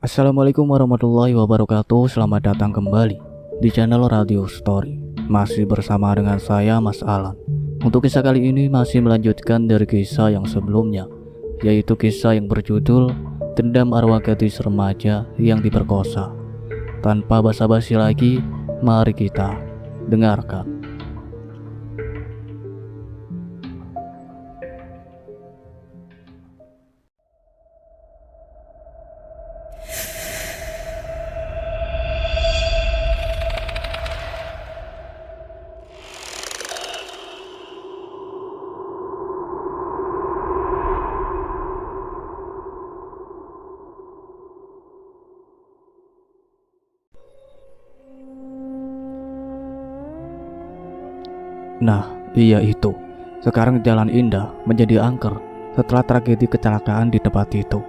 Assalamualaikum warahmatullahi wabarakatuh. Selamat datang kembali di channel Radio Story. Masih bersama dengan saya Mas Alan. Untuk kisah kali ini masih melanjutkan dari kisah yang sebelumnya, yaitu kisah yang berjudul Dendam Arwah Gadis Remaja yang Diperkosa. Tanpa basa-basi lagi, mari kita dengarkan. Nah, iya itu. Sekarang Jalan Indah menjadi angker setelah tragedi kecelakaan di tempat itu.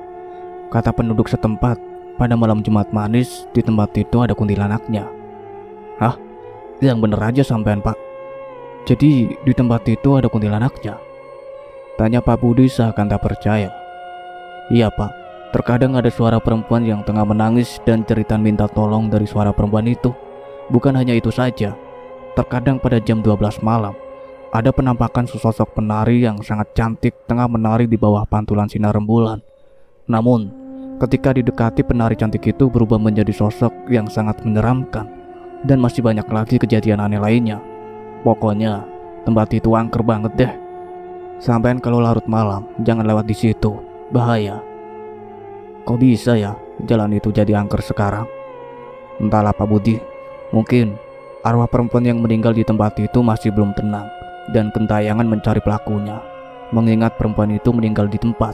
Kata penduduk setempat, pada malam Jumat manis di tempat itu ada kuntilanaknya. Hah? Yang bener aja sampean, Pak. Jadi di tempat itu ada kuntilanaknya? Tanya Pak Budi seakan tak percaya. Iya, Pak. Terkadang ada suara perempuan yang tengah menangis dan cerita minta tolong dari suara perempuan itu. Bukan hanya itu saja. Terkadang pada jam 12 malam, ada penampakan sesosok penari yang sangat cantik tengah menari di bawah pantulan sinar rembulan. Namun, ketika didekati, penari cantik itu berubah menjadi sosok yang sangat menyeramkan. Dan masih banyak lagi kejadian aneh lainnya. Pokoknya, tempat itu angker banget deh. Sampean kalau larut malam, jangan lewat di situ, bahaya. Kok bisa ya jalan itu jadi angker sekarang? Entahlah Pak Budi, mungkin arwah perempuan yang meninggal di tempat itu masih belum tenang dan gentayangan mencari pelakunya, mengingat perempuan itu meninggal di tempat.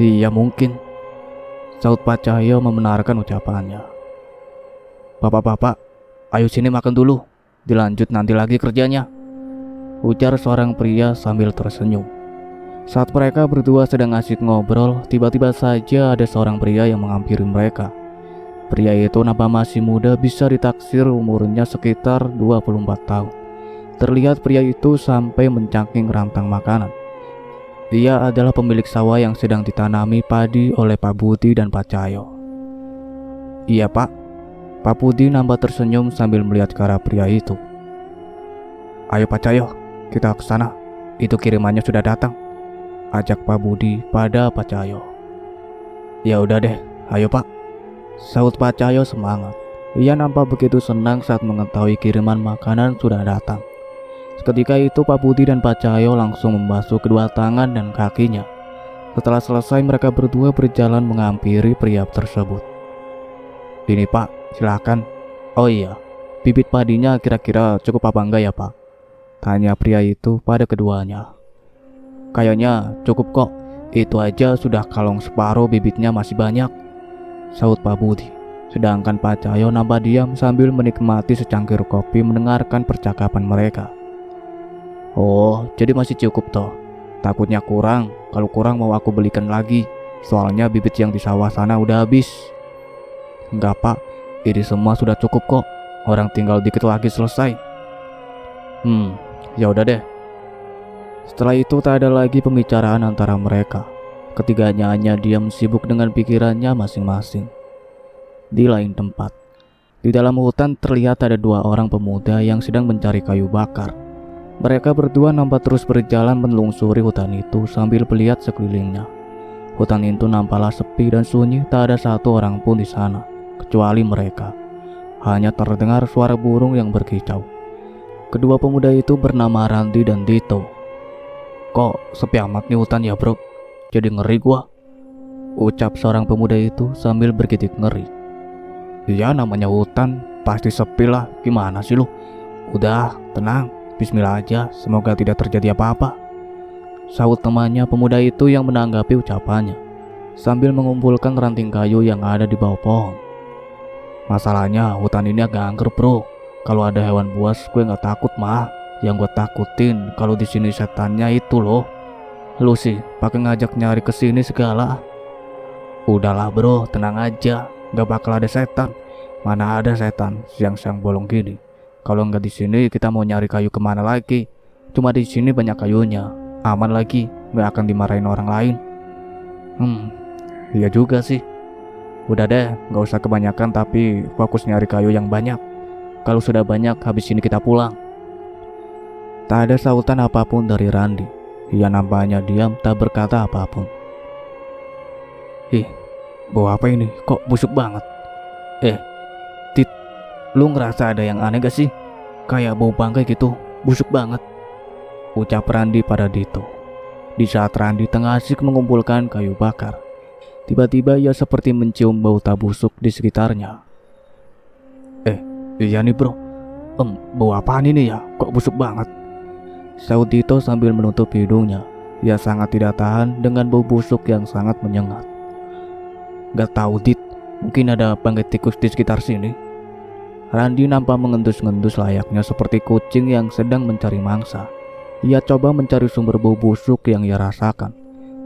Iya mungkin, saut Pak Cahyo membenarkan ucapannya. Bapak-bapak, ayo sini makan dulu, dilanjut nanti lagi kerjanya, ujar seorang pria sambil tersenyum. Saat mereka berdua sedang asik ngobrol, tiba-tiba saja ada seorang pria yang menghampiri mereka. Pria itu nampak masih muda, bisa ditaksir umurnya sekitar 24 tahun. Terlihat pria itu sampai mencangking rantang makanan. Dia adalah pemilik sawah yang sedang ditanami padi oleh Pak Budi dan Pak Cahyo. Iya Pak. Pak Budi nampak tersenyum sambil melihat ke arah pria itu. Ayo Pak Cahyo, kita ke sana. Itu kirimannya sudah datang, ajak Pak Budi pada Pak Cahyo. Ya udah deh, ayo Pak, saut Pak Cahyo semangat. Ia nampak begitu senang saat mengetahui kiriman makanan sudah datang. Seketika itu Pak Budi dan Pak Cahyo langsung membasuh kedua tangan dan kakinya. Setelah selesai, mereka berdua berjalan menghampiri pria tersebut. Ini Pak, silakan. Oh iya, bibit padinya kira-kira cukup apa enggak ya Pak? Tanya pria itu pada keduanya. Kayaknya cukup kok, itu aja sudah kalong separuh, bibitnya masih banyak, saut Pak Budi. Sedangkan Pak Cahyo nampak diam sambil menikmati secangkir kopi mendengarkan percakapan mereka. Oh, jadi masih cukup toh. Takutnya kurang, kalau kurang mau aku belikan lagi. Soalnya bibit yang di sawah sana udah habis. Enggak Pak, ini semua sudah cukup kok. Orang tinggal dikit lagi selesai. Ya udah deh. Setelah itu tak ada lagi pembicaraan antara mereka. Ketiganya hanya diam sibuk dengan pikirannya masing-masing. Di lain tempat, di dalam hutan terlihat ada dua orang pemuda yang sedang mencari kayu bakar. Mereka berdua nampak terus berjalan menelusuri hutan itu sambil melihat sekelilingnya. Hutan itu nampaklah sepi dan sunyi, tak ada satu orang pun di sana, kecuali mereka. Hanya terdengar suara burung yang berkicau. Kedua pemuda itu bernama Randi dan Dito. Kok sepi amat nih hutan ya bro? Jadi ngeri gua, ucap seorang pemuda itu sambil bergidik ngeri. Iya namanya hutan, pasti sepi lah, gimana sih lu? Udah, tenang, bismillah aja, semoga tidak terjadi apa-apa, saut temannya pemuda itu yang menanggapi ucapannya, sambil mengumpulkan ranting kayu yang ada di bawah pohon. Masalahnya hutan ini agak angker bro, kalau ada hewan buas gue gak takut mah. Yang gue takutin kalau di sini setannya itu loh. Lu sih pakai ngajak nyari ke sini segala. Udahlah bro, tenang aja, gak bakal ada setan. Mana ada setan siang-siang bolong gini. Kalau nggak di sini kita mau nyari kayu kemana lagi? Cuma di sini banyak kayunya, aman lagi, nggak akan dimarahin orang lain. Iya juga sih. Udah deh, gak usah kebanyakan tapi fokus nyari kayu yang banyak. Kalau sudah banyak, habis ini kita pulang. Tak ada sautan apapun dari Randi. Ia nampaknya diam, tak berkata apapun. Ih, bau apa ini? Kok busuk banget? Tit, lu ngerasa ada yang aneh gak sih? Kayak bau bangkai gitu, busuk banget. Ucap Randi pada Dito. Di saat Randi tengah asik mengumpulkan kayu bakar, tiba-tiba ia seperti mencium bau tak busuk di sekitarnya. Iya nih bro, bau apaan ini ya? Kok busuk banget? Saud Dito sambil menutup hidungnya. Ia sangat tidak tahan dengan bau busuk yang sangat menyengat. Gak tahu Dit, mungkin ada bangkai tikus di sekitar sini. Randi nampak mengendus-ngendus layaknya seperti kucing yang sedang mencari mangsa. Ia coba mencari sumber bau busuk yang ia rasakan.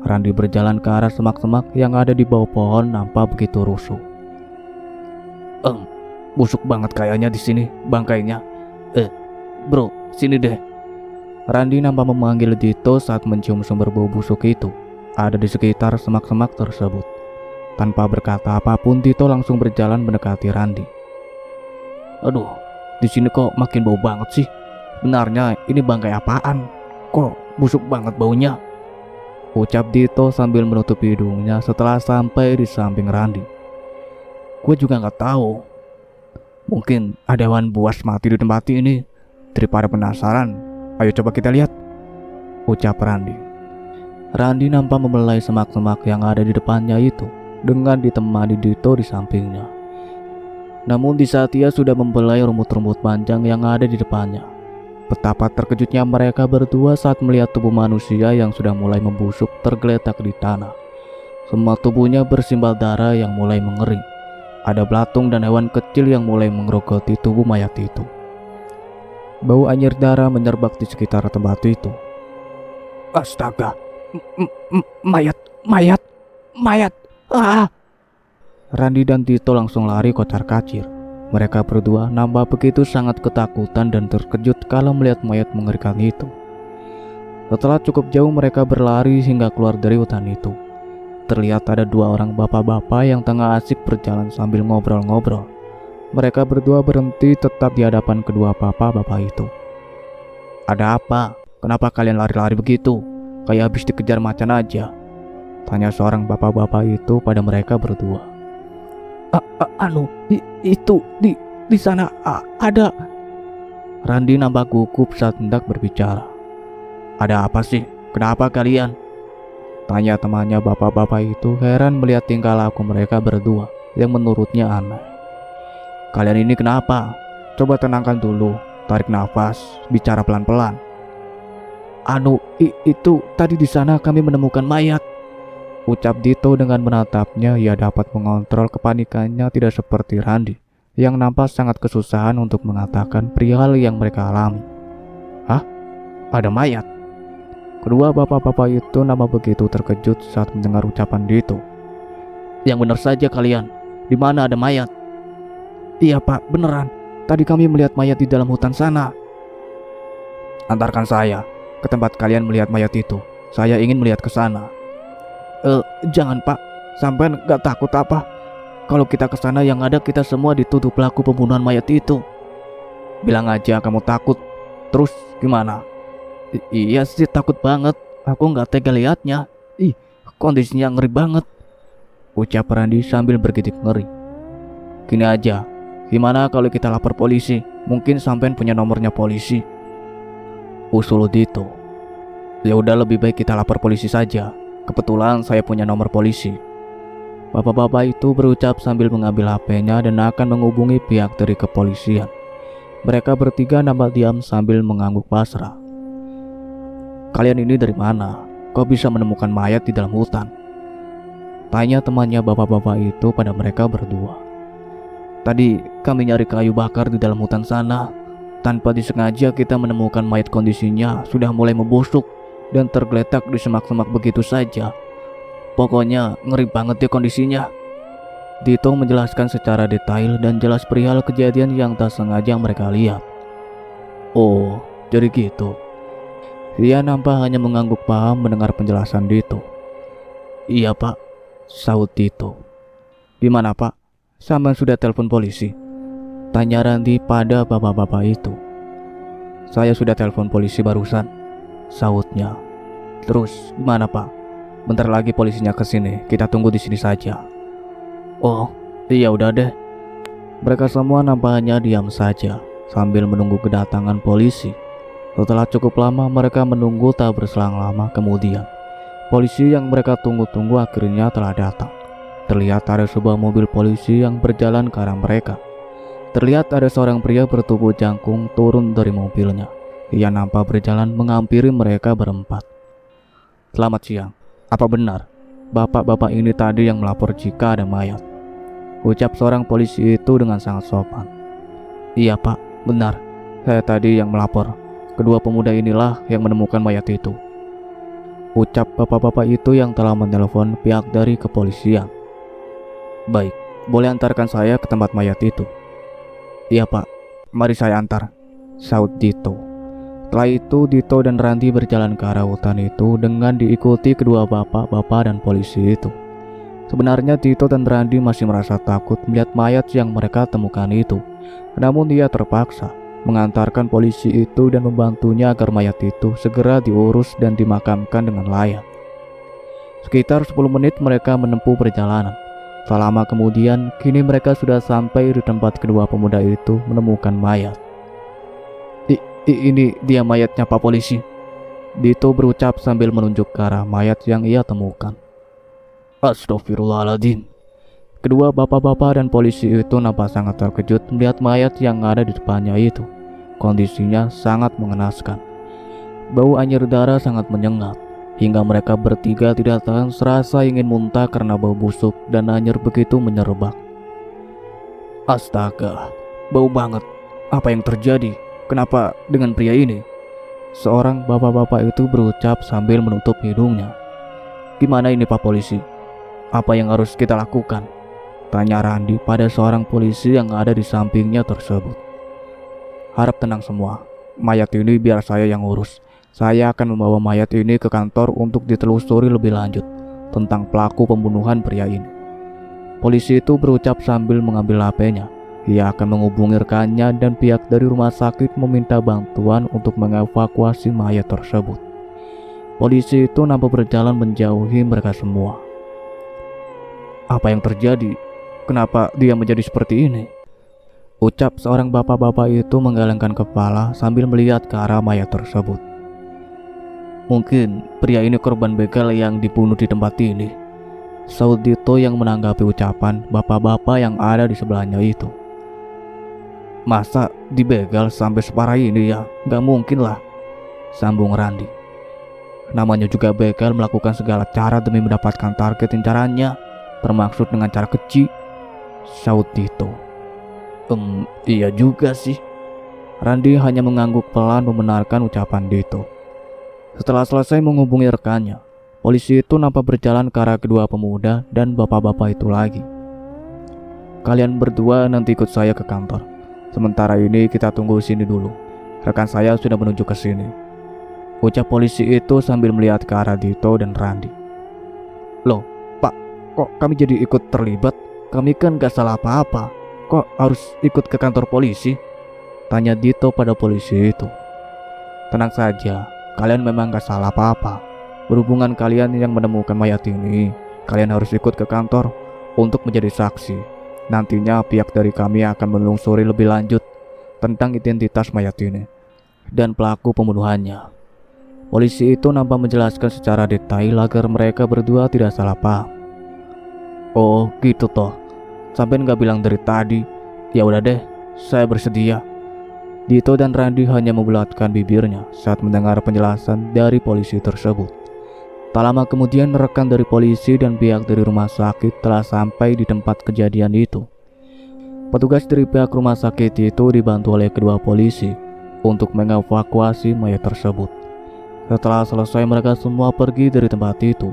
Randi berjalan ke arah semak-semak yang ada di bawah pohon nampak begitu rusuh. Busuk banget kayaknya di sini bangkainya. Bro, sini deh. Randi nampak memanggil Dito saat mencium sumber bau busuk itu. Ada di sekitar semak-semak tersebut. Tanpa berkata apapun, Dito langsung berjalan mendekati Randi. Aduh, di sini kok makin bau banget sih. Benarnya ini bangkai apaan? Kok busuk banget baunya? Ucap Dito sambil menutup hidungnya setelah sampai di samping Randi. Gue juga nggak tahu. Mungkin ada hewan buas mati di tempat ini. Daripada penasaran, ayo coba kita lihat. Ucap Randi. Randi nampak membelai semak-semak yang ada di depannya itu dengan ditemani Dito di sampingnya. Namun di saat ia sudah membelai rumput-rumput panjang yang ada di depannya, betapa terkejutnya mereka berdua saat melihat tubuh manusia yang sudah mulai membusuk tergeletak di tanah. Semua tubuhnya bersimbal darah yang mulai mengering. Ada belatung dan hewan kecil yang mulai menggerogoti tubuh mayat itu. Bau anyir darah menyerbak di sekitar tempat itu. Astaga, mayat. Randi dan Dito langsung lari kocar-kacir. Mereka berdua nampak begitu sangat ketakutan dan terkejut kalau melihat mayat mengerikan itu. Setelah cukup jauh mereka berlari hingga keluar dari hutan itu. Terlihat ada dua orang bapak-bapak yang tengah asik berjalan sambil ngobrol-ngobrol. Mereka berdua berhenti tetap di hadapan kedua bapak-bapak itu. Ada apa? Kenapa kalian lari-lari begitu? Kayak habis dikejar macan aja. Tanya seorang bapak-bapak itu pada mereka berdua. Itu di sana ada. Randi nampak gugup saat hendak berbicara. Ada apa sih? Kenapa kalian? Tanya temannya bapak-bapak itu heran melihat tingkah laku mereka berdua yang menurutnya aneh. Kalian ini kenapa? Coba tenangkan dulu, tarik nafas, bicara pelan-pelan. Itu tadi di sana kami menemukan mayat. Ucap Dito dengan menatapnya. Ia dapat mengontrol kepanikannya tidak seperti Randi yang nampak sangat kesusahan untuk mengatakan perihal yang mereka alami. Hah? Ada mayat? Kedua bapak-bapak itu nampak begitu terkejut saat mendengar ucapan Dito. Yang benar saja kalian, di mana ada mayat? Iya pak, beneran. Tadi kami melihat mayat di dalam hutan sana. Antarkan saya ke tempat kalian melihat mayat itu. Saya ingin melihat ke sana. Jangan pak, sampean gak takut apa? Kalau kita ke sana yang ada kita semua dituduh pelaku pembunuhan mayat itu. Bilang aja kamu takut. Terus gimana? Iya sih takut banget. Aku gak tega liatnya. Kondisinya ngeri banget. Ucap Randi sambil bergidik ngeri. Gini aja, gimana kalau kita lapor polisi? Mungkin sampean punya nomornya polisi. Usul Dito. Ya udah lebih baik kita lapor polisi saja. Kebetulan saya punya nomor polisi. Bapak-bapak itu berucap sambil mengambil HP-nya dan akan menghubungi pihak dari kepolisian. Mereka bertiga nampak diam sambil mengangguk pasrah. Kalian ini dari mana? Kok bisa menemukan mayat di dalam hutan? Tanya temannya bapak-bapak itu pada mereka berdua. Tadi kami nyari kayu bakar di dalam hutan sana. Tanpa disengaja kita menemukan mayat, kondisinya sudah mulai membusuk dan tergeletak di semak-semak begitu saja. Pokoknya ngeri banget ya kondisinya. Dito menjelaskan secara detail dan jelas perihal kejadian yang tak sengaja mereka lihat. Oh, jadi gitu. Ia nampak hanya mengangguk paham mendengar penjelasan Dito. Iya pak, Saud Dito. Gimana Pak? Sampean sudah telepon polisi? Tanya Randi pada bapak-bapak itu. Saya sudah telepon polisi barusan, sautnya. Terus gimana Pak? Bentar lagi polisinya kesini, kita tunggu di sini saja. Oh, iya udah deh. Mereka semua nampaknya diam saja sambil menunggu kedatangan polisi. Setelah cukup lama mereka menunggu, tak berselang lama kemudian polisi yang mereka tunggu-tunggu akhirnya telah datang. Terlihat ada sebuah mobil polisi yang berjalan ke arah mereka. Terlihat ada seorang pria bertubuh jangkung turun dari mobilnya. Ia nampak berjalan menghampiri mereka berempat. Selamat siang. Apa benar bapak-bapak ini tadi yang melapor jika ada mayat? Ucap seorang polisi itu dengan sangat sopan. Iya Pak, benar. Saya tadi yang melapor. Kedua pemuda inilah yang menemukan mayat itu. Ucap bapak-bapak itu yang telah menelpon pihak dari kepolisian. Baik, boleh antarkan saya ke tempat mayat itu? Iya Pak, mari saya antar, saud Dito. Setelah itu Dito dan Randi berjalan ke arah hutan itu dengan diikuti kedua bapak-bapak dan polisi itu. Sebenarnya Dito dan Randi masih merasa takut melihat mayat yang mereka temukan itu. Namun dia terpaksa mengantarkan polisi itu dan membantunya agar mayat itu segera diurus dan dimakamkan dengan layak. Sekitar 10 menit mereka menempuh perjalanan. Selama kemudian, kini mereka sudah sampai di tempat kedua pemuda itu menemukan mayat. Ini dia mayatnya Pak Polisi, Dito berucap sambil menunjuk ke arah mayat yang ia temukan. Astagfirullahaladzim. Kedua bapak-bapak dan polisi itu nampak sangat terkejut melihat mayat yang ada di depannya itu. Kondisinya sangat mengenaskan. Bau anyir darah sangat menyengat. Hingga mereka bertiga tidak tahan serasa ingin muntah karena bau busuk dan anyir begitu menyerbak. Astaga, bau banget. Apa yang terjadi? Kenapa dengan pria ini? Seorang bapak-bapak itu berucap sambil menutup hidungnya. Gimana ini Pak Polisi? Apa yang harus kita lakukan? Tanya Randi pada seorang polisi yang ada di sampingnya tersebut. Harap tenang semua. Mayat ini biar saya yang urus. Saya akan membawa mayat ini ke kantor untuk ditelusuri lebih lanjut tentang pelaku pembunuhan pria ini. Polisi itu berucap sambil mengambil HP-nya. Ia akan menghubungi rekannya dan pihak dari rumah sakit meminta bantuan untuk mengevakuasi mayat tersebut. Polisi itu nampak berjalan menjauhi mereka semua. Apa yang terjadi? Kenapa dia menjadi seperti ini? Ucap seorang bapak-bapak itu menggelengkan kepala sambil melihat ke arah mayat tersebut. Mungkin pria ini korban begal yang dibunuh di tempat ini, saud Dito yang menanggapi ucapan bapak-bapak yang ada di sebelahnya itu. Masa dibegal sampai separah ini ya? Gak mungkin lah, sambung Randi. Namanya juga begal melakukan segala cara demi mendapatkan target incarannya, termaksud dengan cara keji, saud Dito. Iya juga sih. Randi hanya mengangguk pelan membenarkan ucapan Dito. Setelah selesai menghubungi rekannya, polisi itu nampak berjalan ke arah kedua pemuda dan bapak-bapak itu lagi. Kalian berdua nanti ikut saya ke kantor. Sementara ini kita tunggu sini dulu. Rekan saya sudah menuju ke sini. Ucap polisi itu sambil melihat ke arah Dito dan Randi. Loh, Pak, kok kami jadi ikut terlibat? Kami kan gak salah apa-apa. Kok harus ikut ke kantor polisi? Tanya Dito pada polisi itu. Tenang saja, kalian memang gak salah apa-apa. Berhubungan kalian yang menemukan mayat ini, kalian harus ikut ke kantor untuk menjadi saksi. Nantinya pihak dari kami akan menelusuri lebih lanjut tentang identitas mayat ini dan pelaku pembunuhannya. Polisi itu nampak menjelaskan secara detail agar mereka berdua tidak salah paham. Oh gitu toh, sampai nggak bilang dari tadi. Ya udah deh, saya bersedia. Dito dan Randi hanya membulatkan bibirnya saat mendengar penjelasan dari polisi tersebut. Tak lama kemudian rekan dari polisi dan pihak dari rumah sakit telah sampai di tempat kejadian itu. Petugas dari pihak rumah sakit itu dibantu oleh kedua polisi untuk mengevakuasi mayat tersebut. Setelah selesai mereka semua pergi dari tempat itu.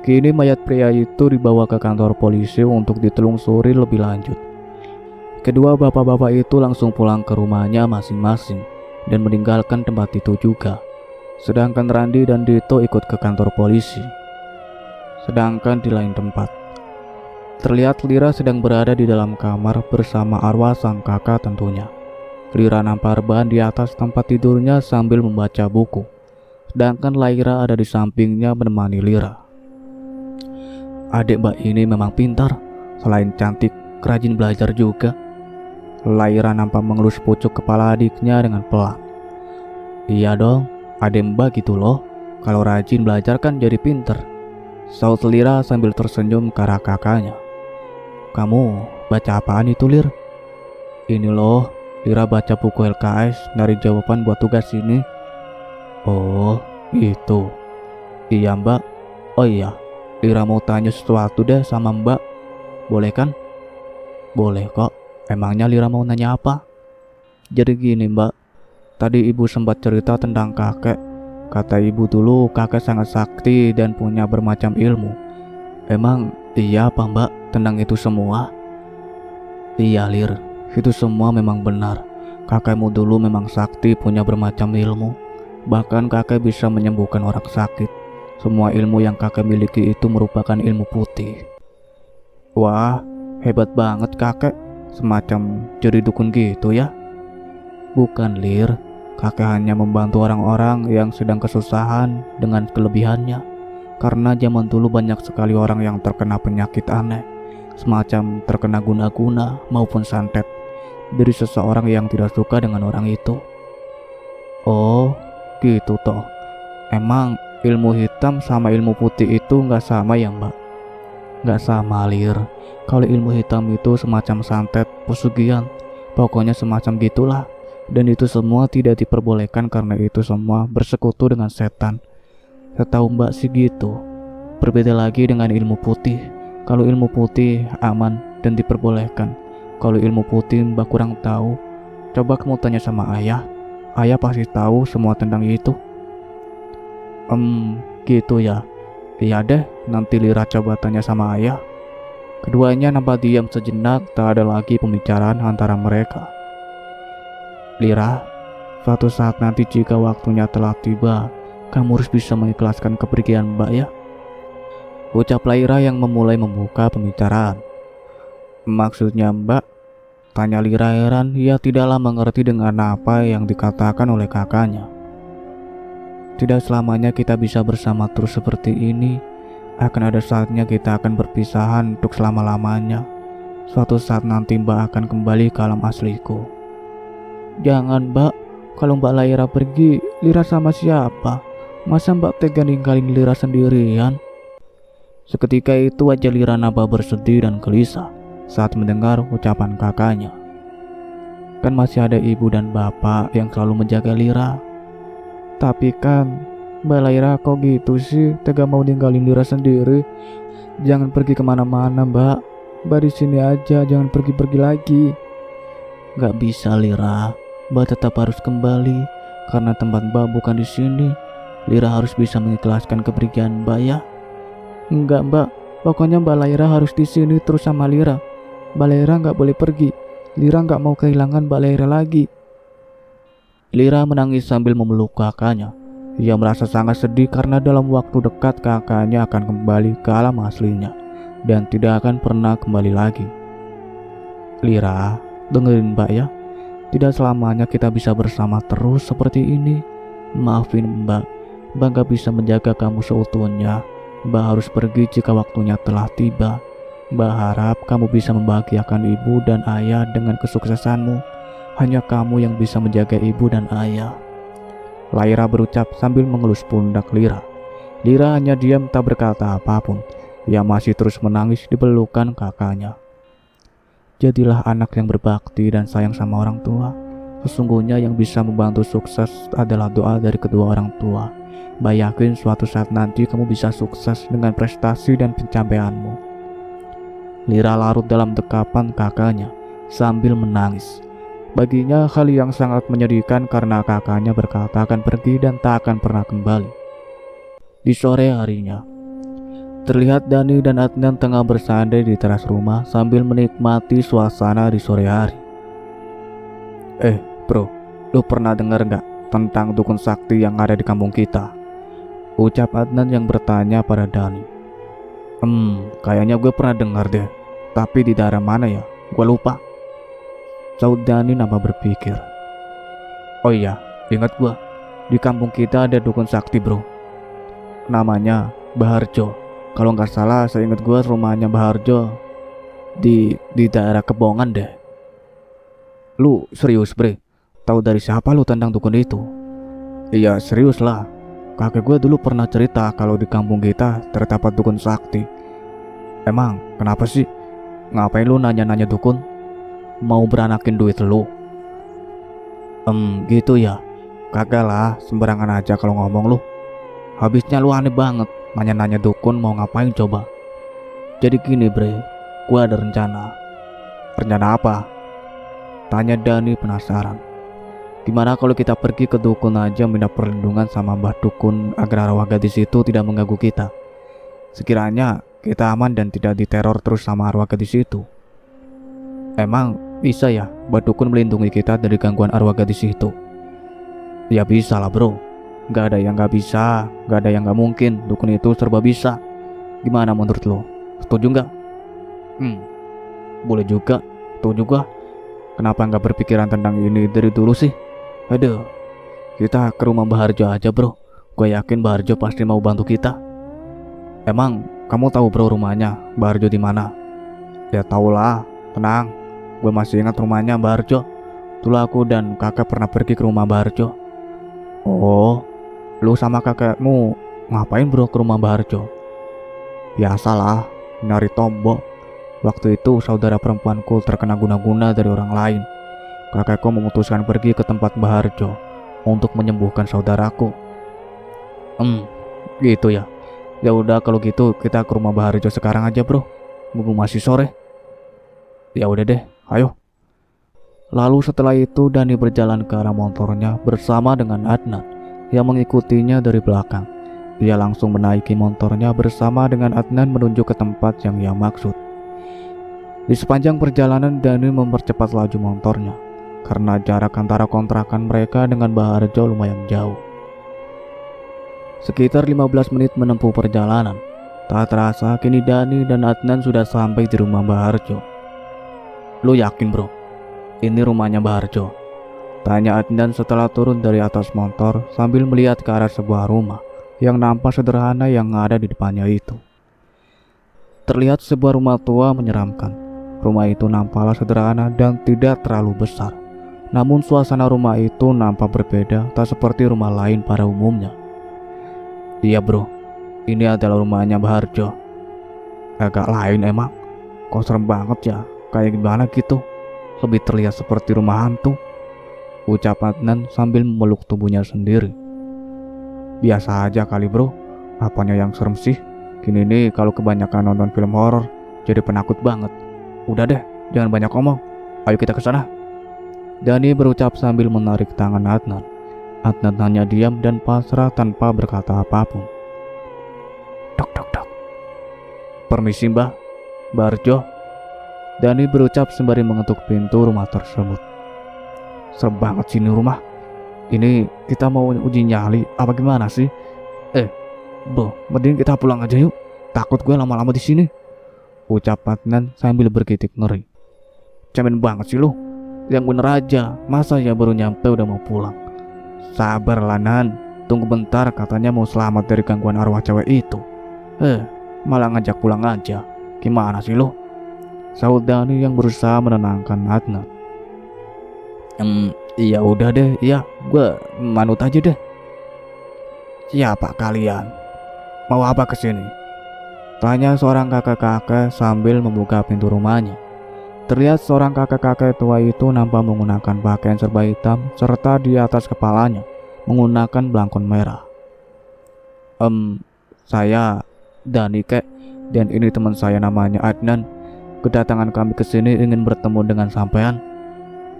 Kini mayat pria itu dibawa ke kantor polisi untuk ditelusuri lebih lanjut. Kedua bapak-bapak itu langsung pulang ke rumahnya masing-masing dan meninggalkan tempat itu juga. Sedangkan Randi dan Dito ikut ke kantor polisi. Sedangkan di lain tempat, Terlihat Lira sedang berada di dalam kamar bersama arwah sang kakak tentunya. Lira nampak rebahan di atas tempat tidurnya sambil membaca buku. Sedangkan Laira ada di sampingnya menemani Lira. Adik mbak ini memang pintar. Selain cantik, rajin belajar juga. Laira nampak mengelus pucuk kepala adiknya dengan pelan. Iya dong, adik mbak gitu loh. Kalau rajin belajar kan jadi pinter, saut Lira sambil tersenyum ke arah kakaknya. Kamu baca apaan itu, Lir? Ini loh, Lira baca buku LKS nyari jawaban buat tugas ini. Oh, gitu. Iya mbak. Oh iya, Lira mau tanya sesuatu deh sama mbak. Boleh kan? Boleh kok. Emangnya Lira mau nanya apa? Jadi gini mbak, tadi ibu sempat cerita tentang kakek. Kata ibu dulu kakek sangat sakti dan punya bermacam ilmu. Emang iya apa mbak tentang itu semua? Iya Lir, itu semua memang benar. Kakekmu dulu memang sakti, punya bermacam ilmu. Bahkan kakek bisa menyembuhkan orang sakit. Semua ilmu yang kakek miliki itu merupakan ilmu putih. Wah, hebat banget kakek. Semacam jadi dukun gitu ya? Bukan Lir, kakek hanya membantu orang-orang yang sedang kesusahan dengan kelebihannya. Karena zaman dulu banyak sekali orang yang terkena penyakit aneh, semacam terkena guna-guna maupun santet dari seseorang yang tidak suka dengan orang itu. Oh, gitu toh. Emang ilmu hitam sama ilmu putih itu nggak sama ya mbak? Nggak sama Lir. Kalau ilmu hitam itu semacam santet, pesugihan, pokoknya semacam gitulah. Dan itu semua tidak diperbolehkan karena itu semua bersekutu dengan setan. Setahu mbak sih gitu. Berbeda lagi dengan ilmu putih. Kalau ilmu putih aman dan diperbolehkan. Kalau ilmu putih mbak kurang tahu. Coba kamu tanya sama ayah. Ayah pasti tahu semua tentang itu. Gitu ya. Iya deh, nanti Lira coba tanya sama ayah. Keduanya nampak diam sejenak, tak ada lagi pembicaraan antara mereka. Lira, suatu saat nanti jika waktunya telah tiba, kamu harus bisa mengikhlaskan kepergian mbak ya. Ucap Lira yang memulai membuka pembicaraan. Maksudnya mbak? Tanya Lira heran, ia tidaklah mengerti dengan apa yang dikatakan oleh kakaknya. Tidak selamanya kita bisa bersama terus seperti ini. Akan ada saatnya kita akan berpisahan untuk selama-lamanya. Suatu saat nanti mbak akan kembali ke alam asliku. Jangan mbak, kalau mbak Laira pergi, Lira sama siapa? Masa mbak tega ninggalin Lira sendirian? Seketika itu wajah Lira nampak bersedih dan gelisah saat mendengar ucapan kakaknya. Kan masih ada ibu dan bapak yang selalu menjaga Lira. Tapi kan mbak Laira kok gitu sih, tega mau ninggalin Lira sendiri? Jangan pergi kemana-mana mbak. Mbak di sini aja, jangan pergi-pergi lagi. Gak bisa Lira, mbak tetap harus kembali karena tempat mbak bukan di sini. Lira harus bisa mengikhlaskan kepergian mbak ya. Enggak mbak, pokoknya mbak Laira harus di sini terus sama Lira. Mbak Laira nggak boleh pergi. Lira nggak mau kehilangan mbak Laira lagi. Lira menangis sambil memeluk kakaknya. Ia merasa sangat sedih karena dalam waktu dekat kakaknya akan kembali ke alam aslinya dan tidak akan pernah kembali lagi. Lira, dengerin mbak ya. Tidak selamanya kita bisa bersama terus seperti ini. Maafin mbak, mbak gak bisa menjaga kamu seutuhnya. Mbak harus pergi jika waktunya telah tiba. Mbak harap kamu bisa membahagiakan ibu dan ayah dengan kesuksesanmu. Hanya kamu yang bisa menjaga ibu dan ayah. Laira berucap sambil mengelus pundak Lira. Lira hanya diam tak berkata apapun. Ia masih terus menangis di pelukan kakaknya. Jadilah anak yang berbakti dan sayang sama orang tua. Sesungguhnya yang bisa membantu sukses adalah doa dari kedua orang tua. Mbak yakin suatu saat nanti kamu bisa sukses dengan prestasi dan pencapaianmu. Lira larut dalam dekapan kakaknya sambil menangis. Baginya hal yang sangat menyedihkan karena kakaknya berkata akan pergi dan tak akan pernah kembali. Di sore harinya, terlihat Dani dan Adnan tengah bersandai di teras rumah sambil menikmati suasana di sore hari. Bro, lu pernah dengar gak tentang dukun sakti yang ada di kampung kita? Ucap Adnan yang bertanya pada Dani. Kayaknya gue pernah dengar deh. Tapi di daerah mana ya? Gua lupa. Saud Dani nambah berpikir. Oh iya, ingat gua. Di kampung kita ada dukun sakti bro. Namanya Baharjo. Kalau nggak salah saya ingat gua rumahnya Baharjo di daerah Kebongan deh. Lu serius bre? Tahu dari siapa lu tentang dukun itu? Iya serius lah. Kakek gue dulu pernah cerita kalau di kampung kita terdapat dukun sakti. Emang kenapa sih? Ngapain lu nanya-nanya dukun? Mau beranakin duit lu? Gitu ya. Kagak lah, sembarangan aja kalau ngomong lu. Habisnya lu aneh banget nanya-nanya dukun mau ngapain coba. Jadi gini bre, gue ada rencana. Rencana apa? Tanya Dani penasaran. Gimana kalau kita pergi ke dukun aja minta perlindungan sama Mbah Dukun agar arwah gadis itu tidak mengganggu kita. Sekiranya kita aman dan tidak diteror terus sama arwah gadis itu. Emang bisa ya Mbah Dukun melindungi kita dari gangguan arwah gadis itu? Ya bisa lah bro. Gak ada yang gak bisa, gak ada yang gak mungkin. Dukun itu serba bisa. Gimana menurut lo? Setuju gak? Boleh juga. Setuju gak? Kenapa gak berpikiran tentang ini dari dulu sih? Aduh, kita ke rumah Baharjo aja bro. Gue yakin Baharjo pasti mau bantu kita. Emang kamu tahu bro rumahnya Baharjo di mana? Ya tau lah, tenang. Gue masih ingat rumahnya Baharjo. Dulu aku dan kakak pernah pergi ke rumah Baharjo. Oh, lu sama kakekmu ngapain bro ke rumah Baharjo? Biasalah, nyari tombol. Waktu itu saudara perempuanku terkena guna-guna dari orang lain. Kakekku memutuskan pergi ke tempat Baharjo untuk menyembuhkan saudaraku. Gitu ya. Ya udah kalau gitu kita ke rumah Baharjo sekarang aja bro. Mumpung masih sore. Ya udah deh, ayo. Lalu setelah itu Dani berjalan ke arah motornya bersama dengan Adnan yang mengikutinya dari belakang. Dia langsung menaiki motornya bersama dengan Adnan menuju ke tempat yang ia maksud. Di sepanjang perjalanan Dani mempercepat laju motornya karena jarak antara kontrakan mereka dengan Baharjo lumayan jauh. Sekitar 15 menit menempuh perjalanan. Tak terasa kini Dani dan Adnan sudah sampai di rumah Baharjo. Lu yakin bro? Ini rumahnya Baharjo? Tanya Adnan setelah turun dari atas motor sambil melihat ke arah sebuah rumah yang nampak sederhana yang ada di depannya itu. Terlihat sebuah rumah tua menyeramkan. Rumah itu nampaklah sederhana dan tidak terlalu besar. Namun suasana rumah itu nampak berbeda, tak seperti rumah lain pada umumnya. Iya bro, ini adalah rumahnya Baharjo. Agak lain emang. Kok serem banget ya, kayak gimana gitu. Lebih terlihat seperti rumah hantu, ucap Adnan sambil memeluk tubuhnya sendiri. Biasa aja kali bro, apanya yang serem sih? Gini nih kalau kebanyakan nonton film horor jadi penakut banget. Udah deh, jangan banyak ngomong. Ayo kita ke sana. Dani berucap sambil menarik tangan Adnan. Adnan hanya diam dan pasrah tanpa berkata apapun. Dok dok dok. Permisi mbah, Baharjo. Dani berucap sembari mengetuk pintu rumah tersebut. Serem banget sini rumah. Ini kita mau uji nyali apa gimana sih? Bro, mending kita pulang aja yuk. Takut gue lama-lama di sini. Ucap Adnan sambil bergidik ngeri. Cemen banget sih lu. Yang bener aja, masa ya baru nyampe udah mau pulang. Sabar lah Nan, tunggu bentar katanya mau selamat dari gangguan arwah cewek itu. Malah ngajak pulang aja. Gimana sih lu? Saud Dani yang berusaha menenangkan Adnan. Iya udah deh, iya, gue manut aja deh. Siapa kalian? Mau apa kesini? Tanya seorang kakek-kakek sambil membuka pintu rumahnya. Terlihat seorang kakek-kakek tua itu nampak menggunakan pakaian serba hitam serta di atas kepalanya menggunakan belangkon merah. Saya Dani kek, dan ini teman saya namanya Adnan. Kedatangan kami ke sini ingin bertemu dengan sampean,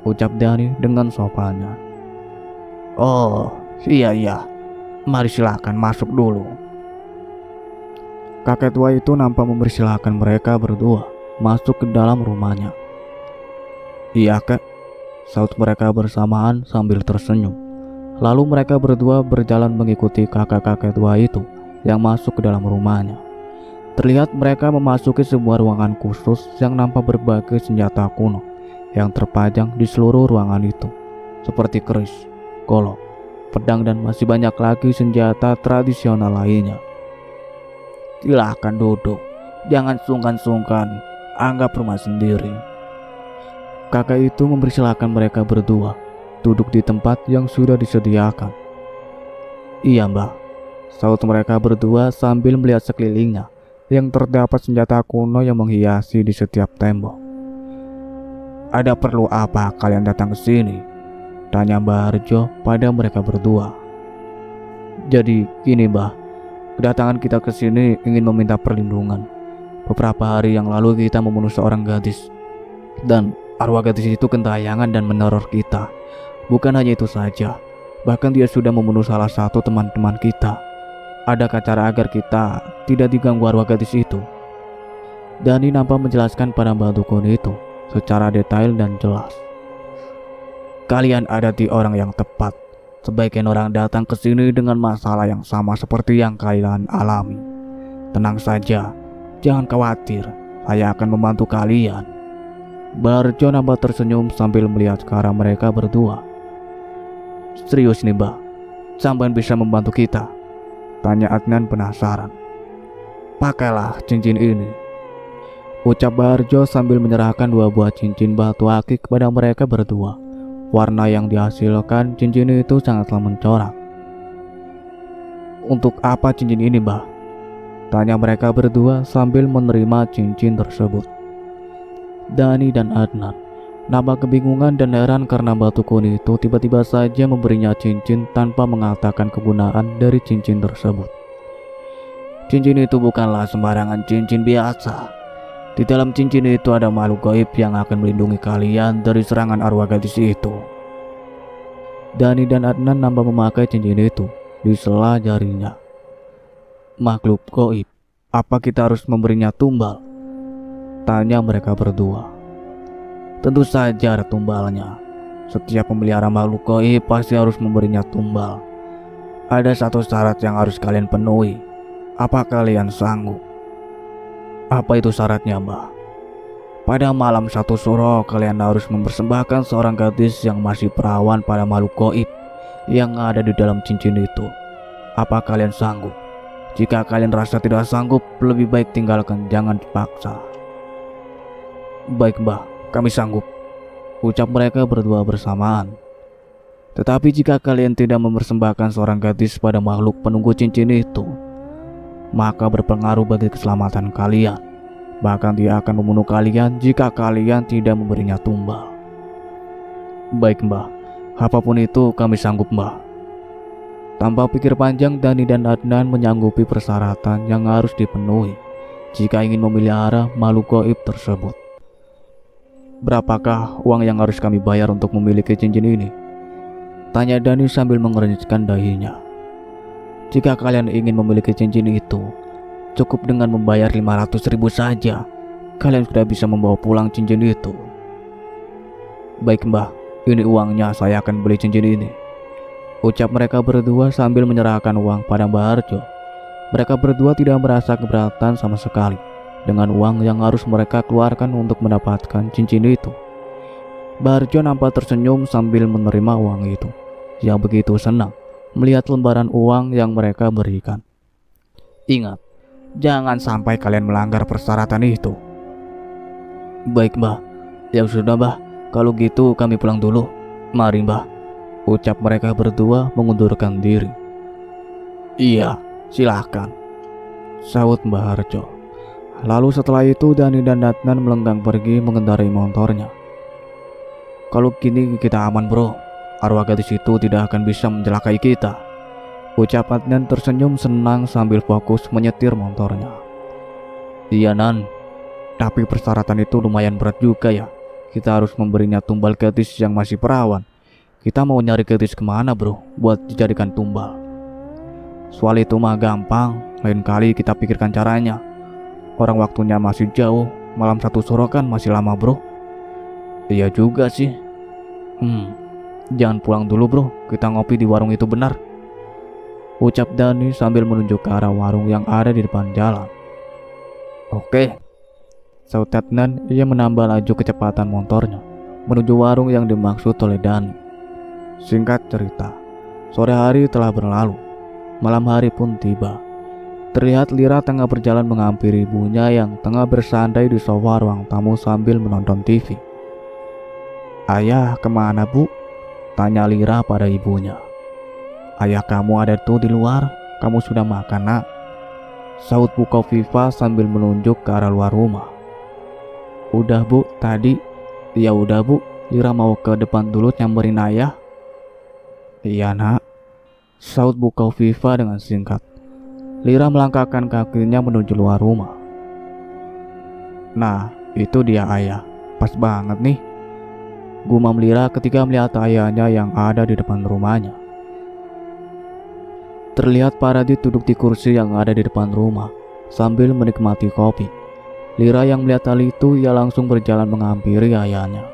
ucap Dani dengan sopannya. Oh, iya. Mari silakan masuk dulu. Kakek tua itu nampak mempersilahkan mereka berdua masuk ke dalam rumahnya. Iya kek, saut mereka bersamaan sambil tersenyum. Lalu mereka berdua berjalan mengikuti kakek-kakek tua itu yang masuk ke dalam rumahnya. Terlihat mereka memasuki sebuah ruangan khusus yang nampak berbagai senjata kuno yang terpajang di seluruh ruangan itu, seperti keris, golok, pedang, dan masih banyak lagi senjata tradisional lainnya. Silahkan duduk, jangan sungkan-sungkan, anggap rumah sendiri. Kakak itu mempersilahkan mereka berdua duduk di tempat yang sudah disediakan. Iya mbah, sahut mereka berdua sambil melihat sekelilingnya yang terdapat senjata kuno yang menghiasi di setiap tembok. Ada perlu apa kalian datang ke sini? Tanya Mbah Harjo pada mereka berdua. Jadi gini mbah, kedatangan kita ke sini ingin meminta perlindungan. Beberapa hari yang lalu kita membunuh seorang gadis, dan arwah gadis itu gentayangan dan meneror kita. Bukan hanya itu saja, bahkan dia sudah membunuh salah satu teman-teman kita. Adakah cara agar kita tidak diganggu arwah gadis itu? Dani nampak menjelaskan pada Mbah Dukun itu secara detail dan jelas. Kalian ada di orang yang tepat. Sebagian orang datang ke sini dengan masalah yang sama seperti yang kalian alami. Tenang saja, jangan khawatir, saya akan membantu kalian. Barjo nampak tersenyum sambil melihat ke arah mereka berdua. Serius nih mbah, sampean bisa membantu kita? Tanya Adnan penasaran. Pakailah cincin ini, ucap Barjo sambil menyerahkan 2 buah cincin batu akik kepada mereka berdua. Warna yang dihasilkan cincin itu sangatlah mencorak. Untuk apa cincin ini mbah? Tanya mereka berdua sambil menerima cincin tersebut. Dani dan Adnan nampak kebingungan dan heran karena Mbah Dukun itu tiba-tiba saja memberinya cincin tanpa mengatakan kegunaan dari cincin tersebut. Cincin itu bukanlah sembarangan cincin biasa. Di dalam cincin itu ada makhluk gaib yang akan melindungi kalian dari serangan arwah gadis itu. Dani dan Adnan nampak memakai cincin itu di sela jarinya. Makhluk gaib, apa kita harus memberinya tumbal? Tanya mereka berdua. Tentu saja ada tumbalnya. Setiap pemelihara makhluk gaib pasti harus memberinya tumbal. Ada satu syarat yang harus kalian penuhi. Apa kalian sanggup? Apa itu syaratnya mbah? Pada malam 1 suro kalian harus mempersembahkan seorang gadis yang masih perawan pada makhluk gaib yang ada di dalam cincin itu. Apa kalian sanggup? Jika kalian rasa tidak sanggup, lebih baik tinggalkan, jangan dipaksa. Baik mbah, kami sanggup, ucap mereka berdua bersamaan. Tetapi jika kalian tidak mempersembahkan seorang gadis pada makhluk penunggu cincin itu, maka berpengaruh bagi keselamatan kalian. Bahkan dia akan membunuh kalian jika kalian tidak memberinya tumbal. Baik mbah, apapun itu kami sanggup mbah. Tanpa pikir panjang, Dani dan Adnan menyanggupi persyaratan yang harus dipenuhi jika ingin memelihara makhluk gaib tersebut. Berapakah uang yang harus kami bayar untuk memiliki cincin ini? Tanya Dani sambil mengernyitkan dahinya. Jika kalian ingin memiliki cincin itu, cukup dengan membayar 500.000 saja. Kalian sudah bisa membawa pulang cincin itu. Baik mbah, ini uangnya, saya akan beli cincin ini, ucap mereka berdua sambil menyerahkan uang pada Mbah Harjo. Mereka berdua tidak merasa keberatan sama sekali dengan uang yang harus mereka keluarkan untuk mendapatkan cincin itu. Mbah Harjo nampak tersenyum sambil menerima uang itu, yang begitu senang melihat lembaran uang yang mereka berikan. Ingat, jangan sampai kalian melanggar persyaratan itu. Baik mbah, ya sudah mbah, kalau gitu kami pulang dulu. Mari mbah, ucap mereka berdua mengundurkan diri. Iya, silahkan, sahut Mbah Harjo. Lalu setelah itu Dani dan Adnan melenggang pergi mengendarai motornya. Kalau gini kita aman bro, arwah gadis itu tidak akan bisa mencelakai kita, ucap Adnan tersenyum senang sambil fokus menyetir motornya. Iya Nan, tapi persyaratan itu lumayan berat juga ya. Kita harus memberinya tumbal gadis yang masih perawan. Kita mau nyari gadis kemana bro buat dijadikan tumbal? Soal itu mah gampang, lain kali kita pikirkan caranya. Orang waktunya masih jauh, malam 1 sore kan masih lama bro. Iya juga sih. Jangan pulang dulu bro, kita ngopi di warung itu benar, ucap Dani sambil menunjuk ke arah warung yang ada di depan jalan. Oke, saut Adnan. Ia menambah laju kecepatan motornya menuju warung yang dimaksud oleh Dani. Singkat cerita, sore hari telah berlalu. Malam hari pun tiba. Terlihat Lira tengah berjalan menghampiri ibunya yang tengah bersandai di sofa ruang tamu sambil menonton TV. "Ayah, kemana bu?" tanya Lira pada ibunya. "Ayah kamu ada tuh di luar. Kamu sudah makan nak?" saut Bu Kofifa sambil menunjuk ke arah luar rumah. "Udah bu, tadi." "Ya udah bu, Lira mau ke depan dulu nyamperin ayah." "Iya nak," saut Bu Kofifa dengan singkat. Lira melangkahkan kakinya menuju luar rumah. "Nah, itu dia ayah. Pas banget nih," gumam Lira ketika melihat ayahnya yang ada di depan rumahnya. Terlihat Paradit duduk di kursi yang ada di depan rumah sambil menikmati kopi. Lira yang melihat hal itu, ia langsung berjalan menghampiri ayahnya.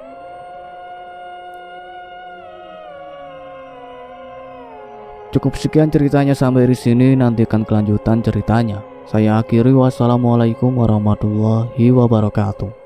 Cukup sekian ceritanya sampai di sini. Nantikan kelanjutan ceritanya. Saya akhiri. Wassalamualaikum warahmatullahi wabarakatuh.